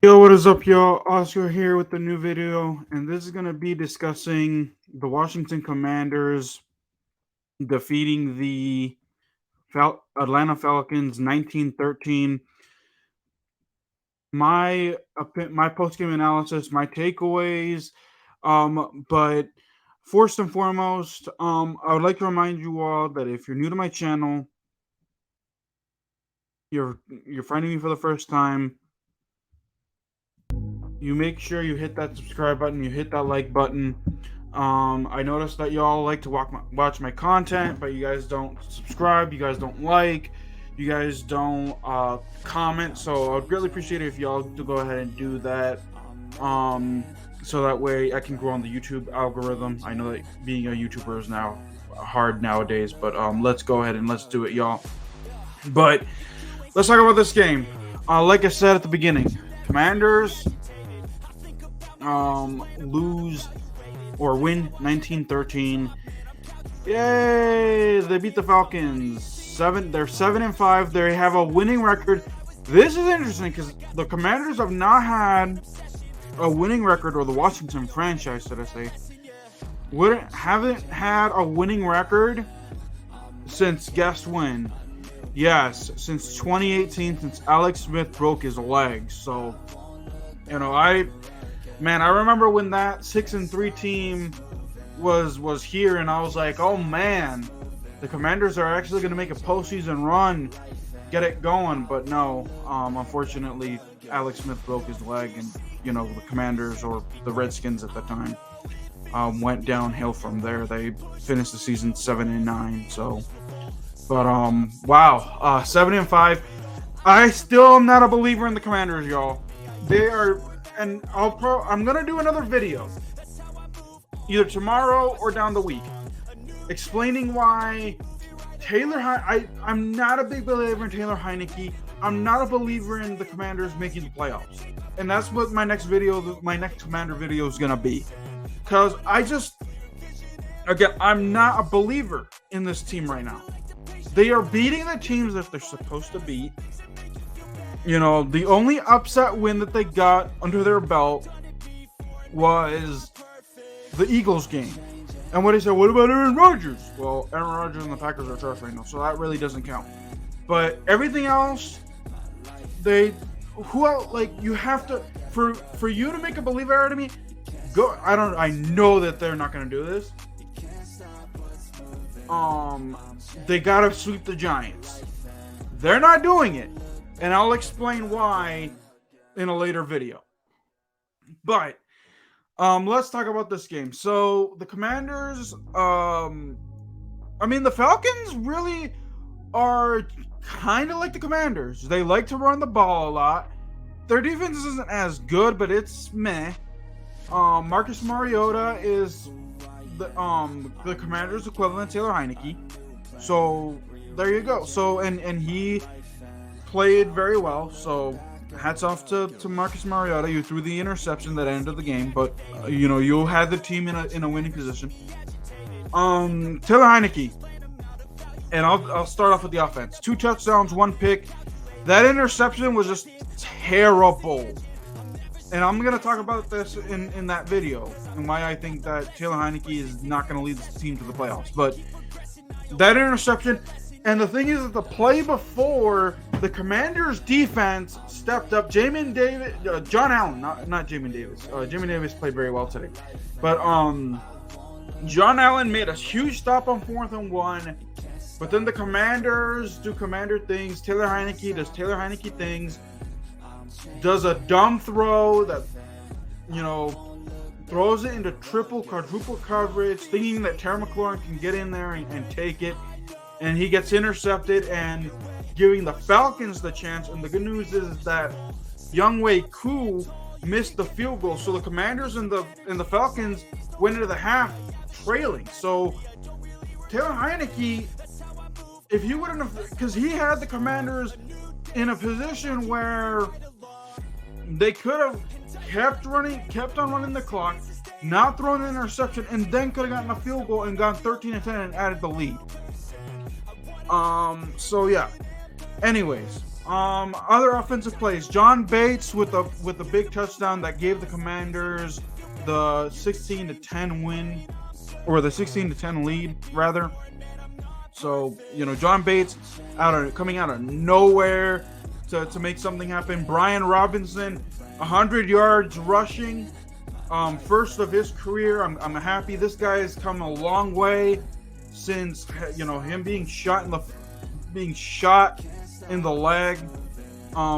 Yo, what is up, y'all? Oscar here with the new video, and this is going to be discussing the Washington Commanders defeating the Atlanta Falcons 19-13. My post-game analysis, my takeaways, but first and foremost, I would like to remind you all that if you're new to my channel, you're finding me for the first time, you make sure you hit that subscribe button, you hit that like button. I noticed that y'all like to watch my content, but you guys don't subscribe, you guys don't like, you guys don't comment. So I'd really appreciate it if y'all to go ahead and do that. So that way I can grow on the YouTube algorithm. I know that being a YouTuber is now hard nowadays, but let's go ahead and let's do it, y'all. But let's talk about this game. Like I said at the beginning, Commanders lose or win 19-13. Yay! They beat the Falcons. They're 7-5. They have a winning record. This is interesting because the Commanders have not had a winning record, or the Washington franchise, should I say, haven't had a winning record since, guess when? Yes, since 2018, since Alex Smith broke his leg. So, I remember when that 6-3 team was here, and I was like, oh man, the Commanders are actually going to make a postseason run, get it going. But no, unfortunately, Alex Smith broke his leg, and the Commanders, or the Redskins at the time, went downhill from there. They finished the season 7-9. So, but wow, 7-5. I still am not a believer in the Commanders, y'all. They are. And I'm gonna do another video, either tomorrow or down the week, explaining why I'm not a big believer in Taylor Heinicke. I'm not a believer in the Commanders making the playoffs, and that's what my next Commander video is gonna be. Because I'm not a believer in this team right now. They are beating the teams that they're supposed to beat. The only upset win that they got under their belt was the Eagles game. And what they said, what about Aaron Rodgers? Well, Aaron Rodgers and the Packers are trash right now, so that really doesn't count. But everything else, you have to, for you to make a believer out of me, I know that they're not going to do this. They got to sweep the Giants. They're not doing it. And I'll explain why in a later video. But let's talk about this game. So the Commanders, the Falcons really are kind of like the Commanders. They like to run the ball a lot. Their defense isn't as good, but it's meh. Marcus Mariota is the Commanders' equivalent to Taylor Heinicke. So there you go. So and he played very well, so hats off to Marcus Mariota. You threw the interception that ended the game, but you had the team in a winning position. Taylor Heinicke, and I'll start off with the offense. 2 touchdowns, 1 pick. That interception was just terrible, and I'm gonna talk about this in that video and why I think that Taylor Heinicke is not gonna lead the team to the playoffs. But that interception. And the thing is that the play before, the Commanders' defense stepped up. John Allen, not Jamin Davis. Jamin Davis played very well today. But John Allen made a huge stop on 4th and 1. But then the Commanders do Commander things. Taylor Heinicke does Taylor Heinicke things. Does a dumb throw that, throws it into triple, quadruple coverage, thinking that Terry McLaurin can get in there and take it. And he gets intercepted, and giving the Falcons the chance. And the good news is that Younghoe Koo missed the field goal, so the Commanders and the Falcons went into the half trailing. So Taylor Heinicke, if he wouldn't have, because he had the Commanders in a position where they could have kept on running the clock, not thrown an interception, and then could have gotten a field goal and gone 13-10 and added the lead. So yeah. Anyways, Other offensive plays. John Bates with a big touchdown that gave the Commanders the 16-10 win, or the 16-10 lead rather. So, John Bates coming out of nowhere to make something happen. Brian Robinson, 100 yards rushing, first of his career. I'm happy. This guy has come a long way since him being shot in the leg.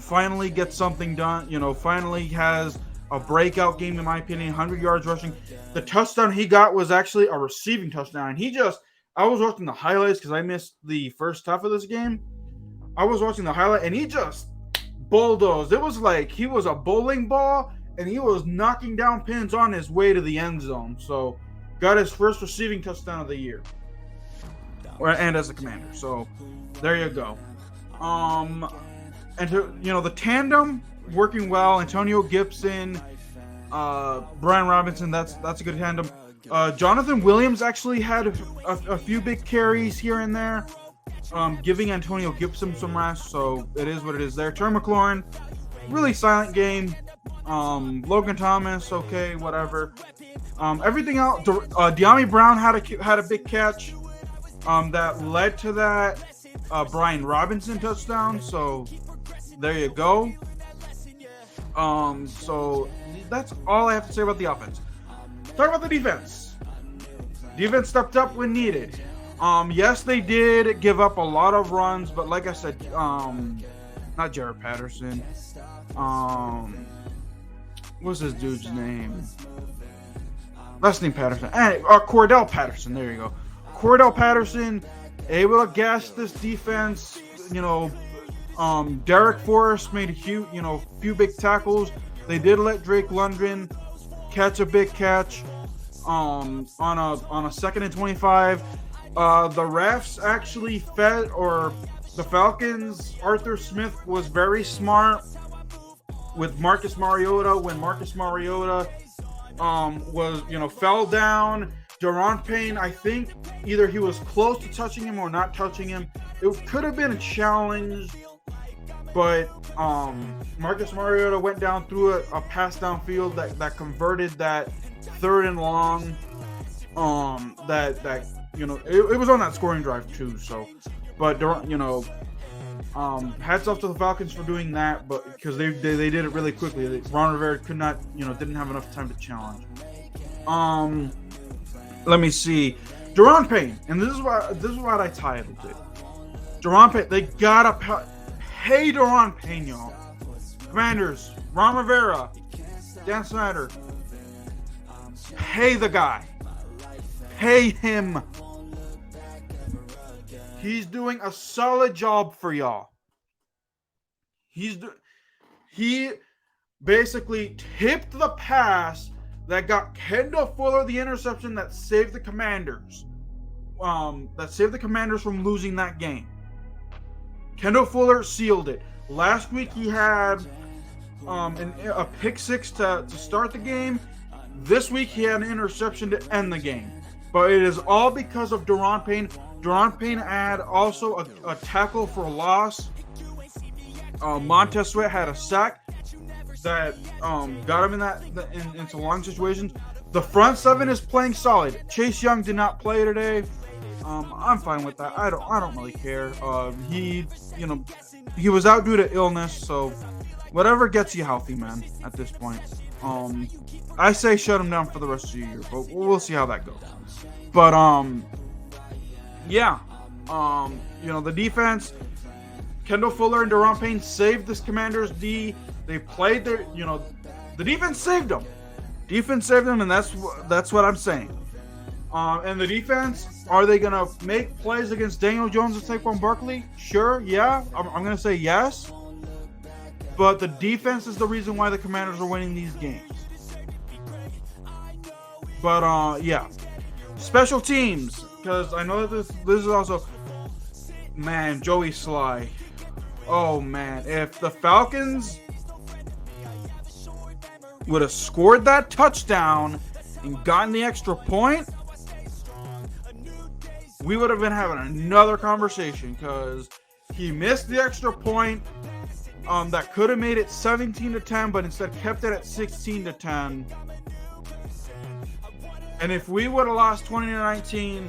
Finally gets something done. Finally has a breakout game, in my opinion. 100 yards rushing. The touchdown he got was actually a receiving touchdown. I was watching the highlights because I missed the first half of this game. I was watching the highlight, and he just bulldozed. It was like he was a bowling ball, and he was knocking down pins on his way to the end zone. So, got his first receiving touchdown of the year, and as a Commander. So, there you go. And the tandem working well. Antonio Gibson, Brian Robinson. That's a good tandem. Jonathan Williams actually had a few big carries here and there, giving Antonio Gibson some rest, so it is what it is there. Terry McLaurin, really silent game. Logan Thomas, okay, whatever. Everything else, De'Ami Brown had a big catch that led to that Brian Robinson touchdown, so there you go. So that's all I have to say about the offense. Talk about the defense. Defense stepped up when needed. Yes, they did give up a lot of runs, but like I said, not Jared Patterson. What's this dude's name? Last name Patterson. Cordell Patterson. There you go. Cordell Patterson able to gas this defense. Derek Forrest made a few big tackles. They did let Drake London catch a big catch on a 2nd and 25. The refs actually the Falcons. Arthur Smith was very smart with Marcus Mariota when Marcus Mariota fell down. Daron Payne, I think either he was close to touching him or not touching him. It could have been a challenge, but Marcus Mariota went down through a pass downfield that converted that 3rd and long. It was on that scoring drive too. So, but hats off to the Falcons for doing that, but because they did it really quickly. Ron Rivera could not, didn't have enough time to challenge. Let me see. Daron Payne, and this is what I titled it. Daron Payne, they gotta pay Daron Payne, y'all. Commanders, Ron Rivera, Dan Snyder, pay the guy. Pay him. He's doing a solid job for y'all. He basically tipped the pass that got Kendall Fuller the interception that saved the Commanders. From losing that game. Kendall Fuller sealed it. Last week he had a pick six to start the game. This week he had an interception to end the game. But it is all because of Daron Payne. Daron Payne had also a tackle for a loss. Montez Sweat had a sack that got him into long situations. The front seven is playing solid. Chase Young did not play today. I'm fine with that. I don't really care. He was out due to illness, so whatever gets you healthy, man. At this point, I say shut him down for the rest of the year, but we'll see how that goes. But the defense, Kendall Fuller and Daron Payne saved this Commanders D. They played their, the defense saved them. Defense saved them, and that's what I'm saying. And the defense, are they gonna make plays against Daniel Jones and Saquon Barkley? Sure, yeah. I'm gonna say yes. But the defense is the reason why the Commanders are winning these games. But yeah. Special teams, because I know that this is also, man, Joey Sly. Oh man, if the Falcons would have scored that touchdown and gotten the extra point, we would have been having another conversation, because he missed the extra point that could have made it 17-10, but instead kept it at 16-10. And if we would have lost 20-19,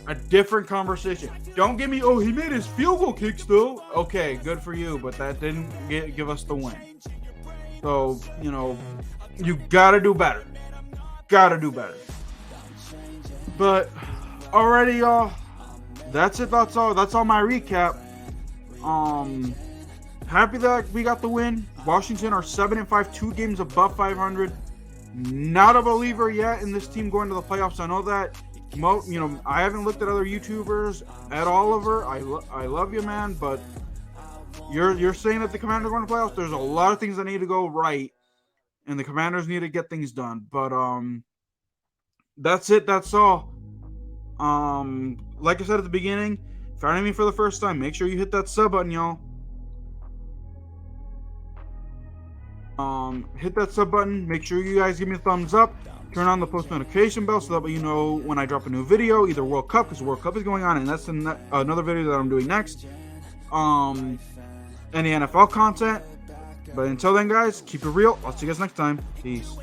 a different conversation. Don't give me, oh, he made his field goal kicks though. Okay, good for you, but that didn't give us the win. So, you know, you gotta do better. Gotta do better. But already, y'all, that's it. That's all. That's all my recap. Happy that we got the win. Washington are 7-5, 2 games above 500. Not a believer yet in this team going to the playoffs. I know that. You know, I haven't looked at other YouTubers. Ed Oliver, I love you, man, but you're saying that the Commanders are going to playoffs. There's a lot of things that need to go right, and the Commanders need to get things done. But that's it. That's all. Like I said at the beginning, if you're finding me for the first time, make sure you hit that sub button, y'all. Hit that sub button. Make sure you guys give me a thumbs up. Turn on the post notification bell so that way you know when I drop a new video, either World Cup, because World Cup is going on, and that's another video that I'm doing next. Any NFL content. But until then, guys, keep it real. I'll see you guys next time. Peace.